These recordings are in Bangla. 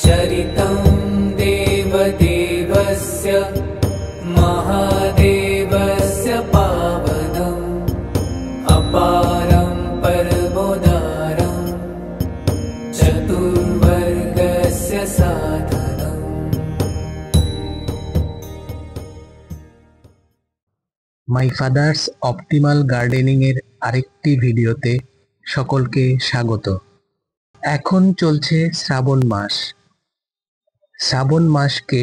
चरितं देवदेवस्य महादेवस्य पावनम् अपारं परमोदारं चतुर्वर्गस्य साधनम्। মাই ফাদার্স অপটিমাল গার্ডেনিং এর আরেকটি ভিডিওতে সকলকে স্বাগত। এখন চলছে শ্রাবণ মাস। শ্রাবণ মাসকে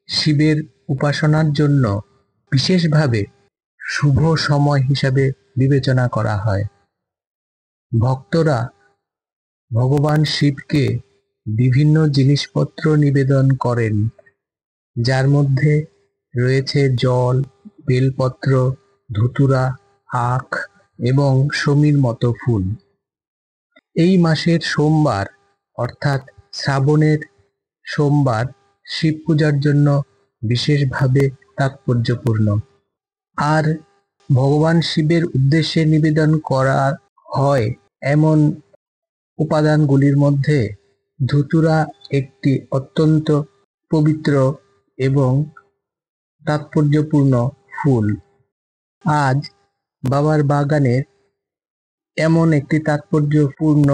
শিবের উপাসনার জন্য বিশেষভাবে শুভ সময় হিসাবে বিবেচনা করা হয়। ভক্তরা ভগবান শিবকে বিভিন্ন জিনিসপত্র নিবেদন করেন, যার মধ্যে রয়েছে জল, বেলপত্র, ধুতুরা, আখ এবং শমীর মতো ফুল। এই মাসের সোমবার অর্থাৎ শ্রাবণের সোমবার শিব পূজার জন্য বিশেষভাবে তাৎপর্যপূর্ণ। আর ভগবান শিবের উদ্দেশ্যে নিবেদন করা হয় এমন উপাদানগুলির মধ্যে ধুতুরা একটি অত্যন্ত পবিত্র এবং তাৎপর্যপূর্ণ ফুল। আজ বাবার বাগানের এমন একটি তাৎপর্যপূর্ণ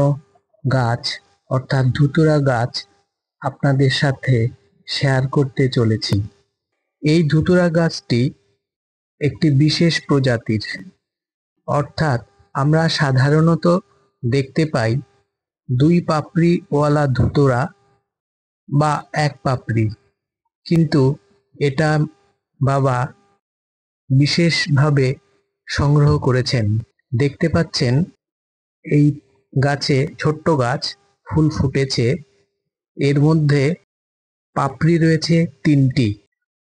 গাছ অর্থাৎ ধুতুরা গাছ আপনাদের সাথে শেয়ার করতে চলেছি। এই ধুতুরা গাছটি একটি বিশেষ প্রজাতির, অর্থাৎ আমরা সাধারণত দেখতে পাই দুই পাপড়িওয়ালা ধুতুরা বা এক পাপড়ি, কিন্তু এটা বাবা বিশেষভাবে সংগ্রহ করেছেন। দেখতে পাচ্ছেন এই গাছে, ছোট্ট গাছ, ফুল ফুটেছে। এর মধ্যে পাপড়ি রয়েছে তিনটি,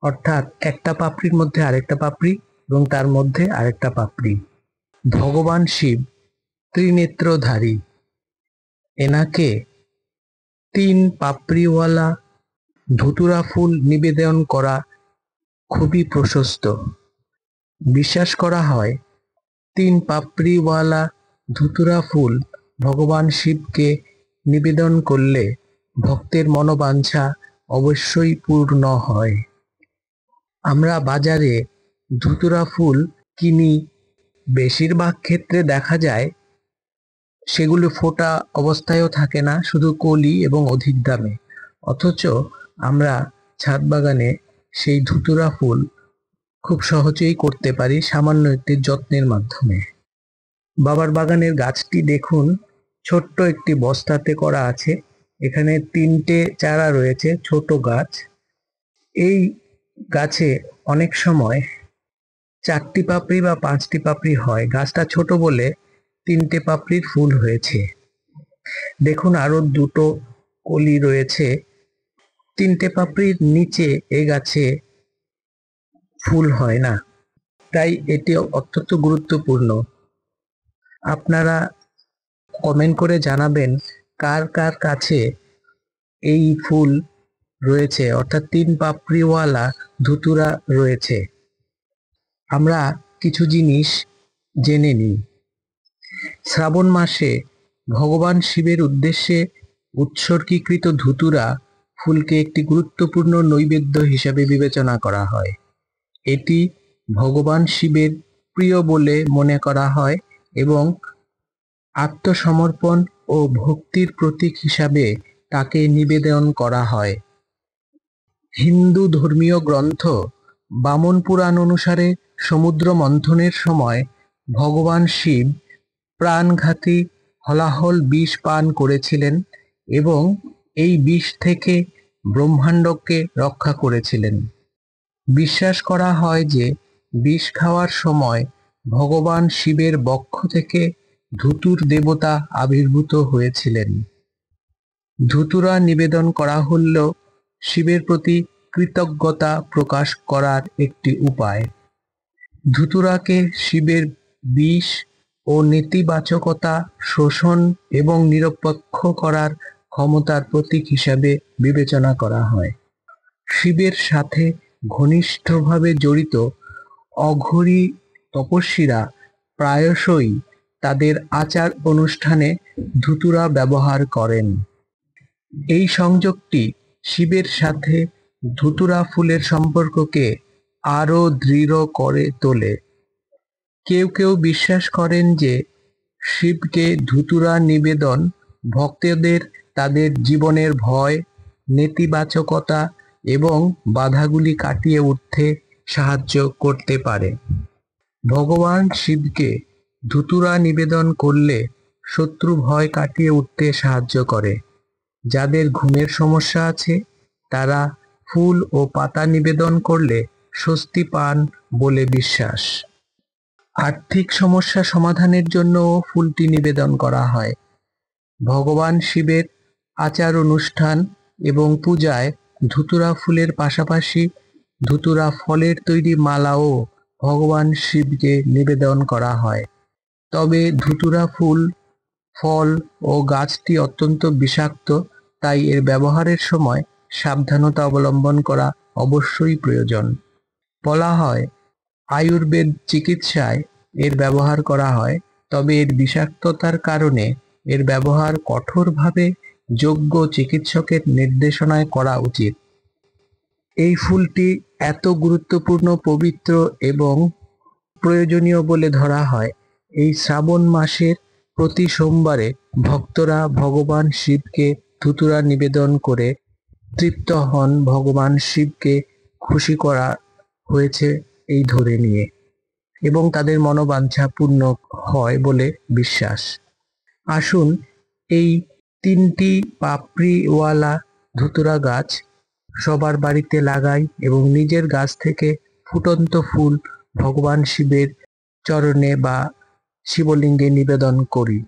অর্থাৎ একটা পাপড়ির মধ্যে আরেকটা পাপড়ি এবং তার মধ্যে আরেকটা পাপড়ি। ভগবান শিব ত্রিনেত্রধারী, এনাকে তিন পাপড়িওয়ালা ধুতুরা ফুল নিবেদন করা খুবই প্রশস্ত। বিশ্বাস করা হয় তিন পাপড়িওয়ালা ধুতুরা ফুল ভগবান শিবকে নিবেদন করলে ভক্তের মনোবাঞ্ছা অবশ্যই পূর্ণ হয়। আমরা বাজারে ধুতুরা ফুল কিনি, বেশিরভাগ ক্ষেত্রে দেখা যায় সেগুলো ফোটা অবস্থায়ও থাকে না, শুধু কলি এবং অধিক দামে। অথচ আমরা ছাদ বাগানে সেই ধুতুরা ফুল খুব সহজেই করতে পারি সামান্য একটি যত্নের মাধ্যমে। বাবার বাগানের গাছটি দেখুন, ছোট্ট একটি বস্তাতে করা আছে। এখানে তিনটে চারা রয়েছে, ছোট গাছ। এই গাছে অনেক সময় চারটি পাপড়ি বা পাঁচটি পাপড়ি হয়। গাছটা ছোট বলে তিনটে পাপড়ির ফুল হয়েছে। দেখুন আরো দুটো কলি রয়েছে। তিনটে পাপড়ির নিচে এই গাছে ফুল হয় না, তাই এটি অত্যন্ত গুরুত্বপূর্ণ। আপনারা কমেন্ট করে জানাবেন কার কার কাছে এই ফুল রয়েছে, অর্থাৎ তিন পাপড়িওয়ালা ধুতুরা রয়েছে। আমরা কিছু জিনিস জেনে নিই। শ্রাবণ মাসে ভগবান শিবের উদ্দেশ্যে উৎসর্গীকৃত ধুতুরা ফুলকে একটি গুরুত্বপূর্ণ নৈবেদ্য হিসাবে বিবেচনা করা হয়। এটি ভগবান শিবের প্রিয় বলে মনে করা হয় এবং আত্মসমর্পণ ও ভক্তির প্রতীক হিসাবে তাকে নিবেদন করা হয়। হিন্দু ধর্মীয় গ্রন্থ বামন পুরাণ অনুসারে সমুদ্র মন্থনের সময় ভগবান শিব প্রাণঘাতী হলাহল বিষ পান করেছিলেন এবং এই বিষ থেকে ব্রহ্মাণ্ডকে রক্ষা করেছিলেন। বিশ্বাস করা হয় যে বিষ খাওয়ার সময় ভগবান শিবের বক্ষ থেকে ধুতুর দেবতা আবির্ভূত হয়েছিলেন। ধুতুরা নিবেদন করা হল শিবের প্রতি কৃতজ্ঞতা প্রকাশ করার একটি উপায়। ধুতুরাকে শিবের বিষ ও নেতিবাচকতা শোষণ এবং নিরপেক্ষ করার ক্ষমতার প্রতীক হিসাবে বিবেচনা করা হয়। শিবের সাথে ঘনিষ্ঠভাবে জড়িত অঘোরী তপস্বীরা প্রায়শই তাদের আচার অনুষ্ঠানে ধুতুরা ব্যবহার করেন। এই সংযোগটি শিবের সাথে ধুতুরা ফুলের সম্পর্ককে আরো দৃঢ় করে তোলে। কেউ কেউ বিশ্বাস করেন যে শিবকে ধুতুরা নিবেদন ভক্তদের তাদের জীবনের ভয়, নেতিবাচকতা এবং বাধাগুলি কাটিয়ে উঠতে সাহায্য করতে পারে। ভগবান শিবকে ধুতুরা নিবেদন করলে শত্রু ভয় কাটিয়ে উঠতে সাহায্য করে। যাদের ঘুমের সমস্যা আছে তারা ফুল ও পাতা নিবেদন করলে স্বস্তি পান বলে বিশ্বাস। আর্থিক সমস্যা সমাধানের জন্যও ফুলটি নিবেদন করা হয়। ভগবান শিবের আচার অনুষ্ঠান এবং পূজায় ধুতুরা ফুলের পাশাপাশি ধুতুরা ফলের তৈরি মালাও ভগবান শিবকে নিবেদন করা হয়। তবে ধুতুরা ফল ও গাছটি অত্যন্ত বিষাক্ত, তাই এর ব্যবহারের সময় সাবধানতা অবলম্বন করা অবশ্যই প্রয়োজন। বলা হয় আয়ুর্বেদ চিকিৎসায় এর ব্যবহার করা হয়, তবে এর বিষাক্ততার কারণে এর ব্যবহার কঠোরভাবে যোগ্য চিকিৎসকের নির্দেশনায় করা উচিত। এই ফুলটি এত গুরুত্বপূর্ণ, পবিত্র এবং প্রয়োজনীয় বলে ধরা হয়। এই শ্রাবণ মাসের প্রতি সোমবারে ভক্তরা ভগবান শিবকে ধুতুরা নিবেদন করে তৃপ্ত হন, ভগবান শিবকে খুশি করা হয়েছে এই ধরে নিয়ে, এবং তাদের মনোবাঞ্ছা পূর্ণ হয় বলে বিশ্বাস। আসুন এই 3টি পাপড়িওয়ালা ধুতুরা গাছ সবার বাড়িতে লাগাই এবং নিজের গাছ থেকে ফুটন্ত ফুল ভগবান শিবের চরণে বা শিবলিঙ্গে নিবেদন করি।